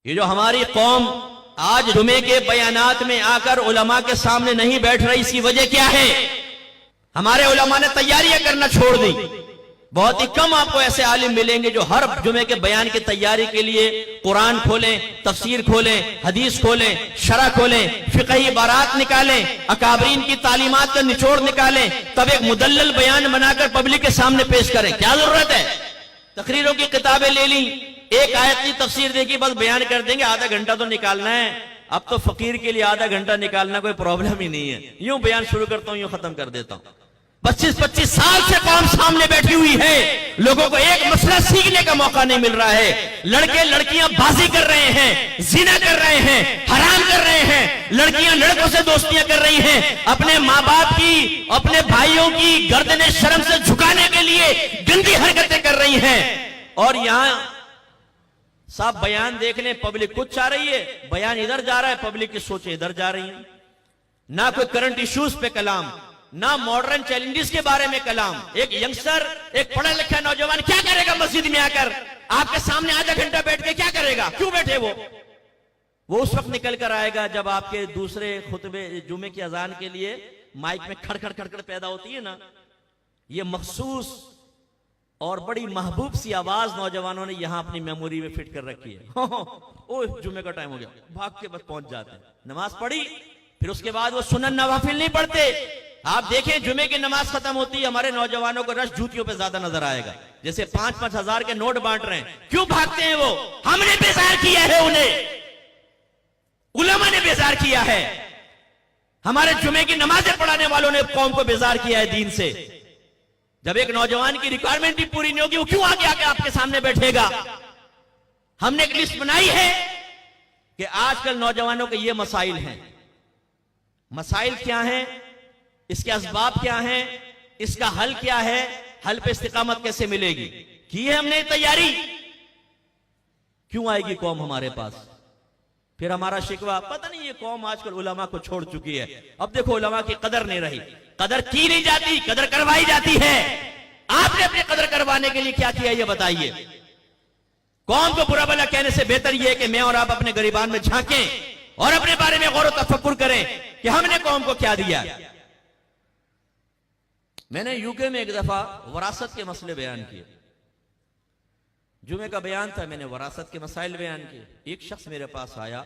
یہ جو ہماری قوم آج جمعے کے بیانات میں آ کر علماء کے سامنے نہیں بیٹھ رہی، اس کی وجہ کیا ہے؟ ہمارے علماء نے تیاریاں کرنا چھوڑ دی۔ بہت ہی کم آپ کو ایسے عالم ملیں گے جو ہر جمعے کے بیان کی تیاری کے لیے قرآن کھولیں، تفسیر کھولیں، حدیث کھولیں، شرح کھولیں، فقہی عبارات نکالیں، اکابرین کی تعلیمات کا نچوڑ نکالیں، تب ایک مدلل بیان بنا کر پبلک کے سامنے پیش کریں۔ کیا ضرورت ہے؟ تقریروں کی کتابیں لے لیں، ایک آیت کی تفسیر دیکھی، بس بیان کر دیں گے، آدھا گھنٹہ تو نکالنا ہے۔ اب تو فقیر کے لیے آدھا گھنٹہ نکالنا کوئی پرابلم ہی نہیں ہے، یوں بیان شروع کرتا ہوں، یوں ختم کر دیتا ہوں۔ 25 سال سے قوم سامنے بیٹھی ہوئی ہے، لوگوں کو ایک مسئلہ سیکھنے کا موقع نہیں مل رہا ہے۔ لڑکے لڑکیاں بازی کر رہے ہیں، زنا کر رہے ہیں، حرام کر رہے ہیں، لڑکیاں لڑکوں سے دوستیاں کر رہی ہیں، اپنے ماں باپ کی، اپنے بھائیوں کی گردن شرم سے جھکانے کے لیے گندی حرکتیں کر رہی ہیں۔ اور یہاں صاحب بیان دیکھ لیں، پبلک کچھ چاہ رہی ہے، بیان ادھر جا رہا ہے، پبلک کی سوچیں ادھر جا رہی ہیں۔ نہ کوئی کرنٹ ایشوز پہ کلام، نہ ماڈرن چیلنجز کے بارے میں کلام۔ ایک ینگسٹر، ایک پڑھا لکھا نوجوان کیا کرے گا مسجد میں آ کر؟ آپ کے سامنے آدھا گھنٹہ بیٹھ کے کیا کرے گا؟ کیوں بیٹھے وہ اس وقت نکل کر آئے گا جب آپ کے دوسرے خطبے جمعے کی اذان کے لیے مائک میں کھڑ کھڑ پیدا ہوتی ہے نا۔ یہ مخصوص اور بڑی محبوب سی آواز نوجوانوں نے یہاں اپنی میموری میں فٹ کر رکھی ہے۔ اوہ جمعے کا ٹائم ہو گیا، بھاگ کے بس پہنچ جاتے ہیں، نماز پڑھی، پھر اس کے بعد وہ سنن نوافل نہیں پڑھتے۔ آپ دیکھیں جمعے کی نماز ختم ہوتی ہے، ہمارے نوجوانوں کو رش جوتیوں پہ زیادہ نظر آئے گا، جیسے 5-5 ہزار کے نوٹ بانٹ رہے ہیں۔ کیوں بھاگتے ہیں وہ؟ ہم نے بیزار کیا ہے انہیں، علماء نے بیزار کیا ہے، ہمارے جمعے کی نمازیں پڑھانے والوں نے قوم کو بیزار کیا ہے دین سے۔ جب ایک نوجوان کی ریکوائرمنٹ ہی پوری نہیں ہوگی، وہ کیوں آگے آگے آپ کے سامنے بیٹھے گا؟ ہم نے ایک لسٹ بنائی ہے کہ آج کل نوجوانوں کے یہ مسائل ہیں۔ مسائل کیا ہیں؟ اس کے اسباب کیا ہیں؟ اس کا حل کیا ہے؟ حل پہ استقامت کیسے ملے گی؟ کی ہے ہم نے تیاری؟ کیوں آئے گی قوم ہمارے پاس؟ پھر ہمارا شکوہ، پتہ نہیں یہ قوم آج کل علماء کو چھوڑ چکی ہے۔ اب دیکھو علماء کی قدر نہیں رہی، قدر کی نہیں جاتی، قدر کروائی جاتی ہے۔ آپ نے اپنی قدر کروانے کے لیے کیا کیا یہ بتائیے۔ قوم کو برا بھلا کہنے سے بہتر یہ ہے کہ میں اور آپ اپنے گریبان میں جھانکیں اور اپنے بارے میں غور و تفکر کریں کہ ہم نے قوم کو کیا دیا۔ میں نے UK میں ایک دفعہ وراثت کے مسئلے بیان کیے، جمعے کا بیان تھا، میں نے وراثت کے مسائل بیان کیے۔ ایک شخص میرے پاس آیا،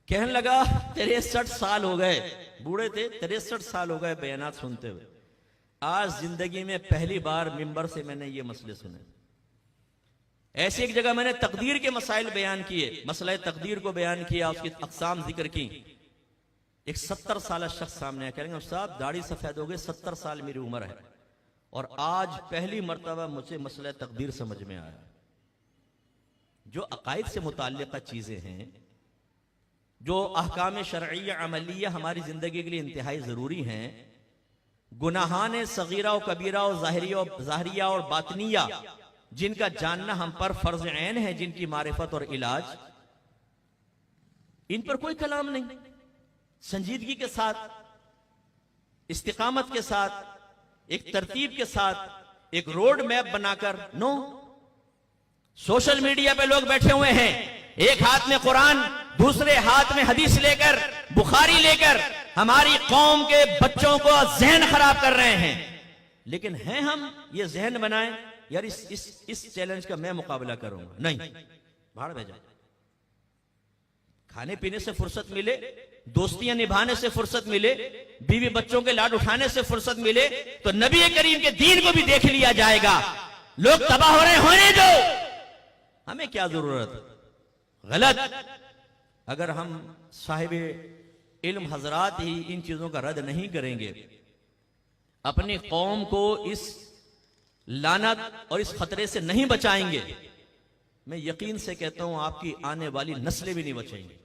کہنے لگا 63 سال ہو گئے، بوڑھے تھے، 63 سال ہو گئے بیانات سنتے ہوئے، آج زندگی میں پہلی بار ممبر سے میں نے یہ مسئلے سنے۔ ایسی ایک جگہ میں نے تقدیر کے مسائل بیان کیے، مسئلہ تقدیر کو بیان کیا، اس کی اقسام ذکر کی۔ ایک 70 سالہ شخص سامنے آیا، کہہ رہے ہیں صاحب داڑھی سفید ہو گئے، 70 سال میری عمر ہے، اور آج پہلی مرتبہ مجھے مسئلہ تقدیر سمجھ میں آیا۔ جو عقائد سے متعلقہ چیزیں ہیں، جو احکام شرعیہ عملیہ ہماری زندگی کے لیے انتہائی ضروری ہیں، گناہان صغیرہ و کبیرہ و ظاہریہ اور باطنیہ، جن کا جاننا ہم پر فرض عین ہے، جن کی معرفت اور علاج، ان پر کوئی کلام نہیں۔ سنجیدگی کے ساتھ، استقامت کے ساتھ، ایک ترتیب کے ساتھ، ایک روڈ میپ بنا کر، نو۔ سوشل میڈیا پہ لوگ بیٹھے ہوئے ہیں، ایک ہاتھ میں قرآن، دوسرے ہاتھ میں حدیث لے کر، بخاری لے کر ہماری قوم کے بچوں کو ذہن خراب کر رہے ہیں۔ لیکن ہیں ہم یہ ذہن بنائیں یار اس چیلنج کا میں مقابلہ کروں گا، نہیں، بھاڑ بھیجا۔ کھانے پینے سے فرصت ملے، دوستیاں نبھانے سے فرصت ملے، بیوی بچوں کے لاڈ اٹھانے سے فرصت ملے تو نبی کریم کے دین کو بھی دیکھ لیا جائے گا۔ لوگ تباہ ہو رہے ہونے دو، ہمیں کیا ضرورت؟ غلط۔ اگر ہم صاحب علم حضرات ہی ان چیزوں کا رد نہیں کریں گے، اپنی قوم کو اس لعنت اور اس خطرے سے نہیں بچائیں گے، میں یقین سے کہتا ہوں آپ کی آنے والی نسلیں بھی نہیں بچیں گی۔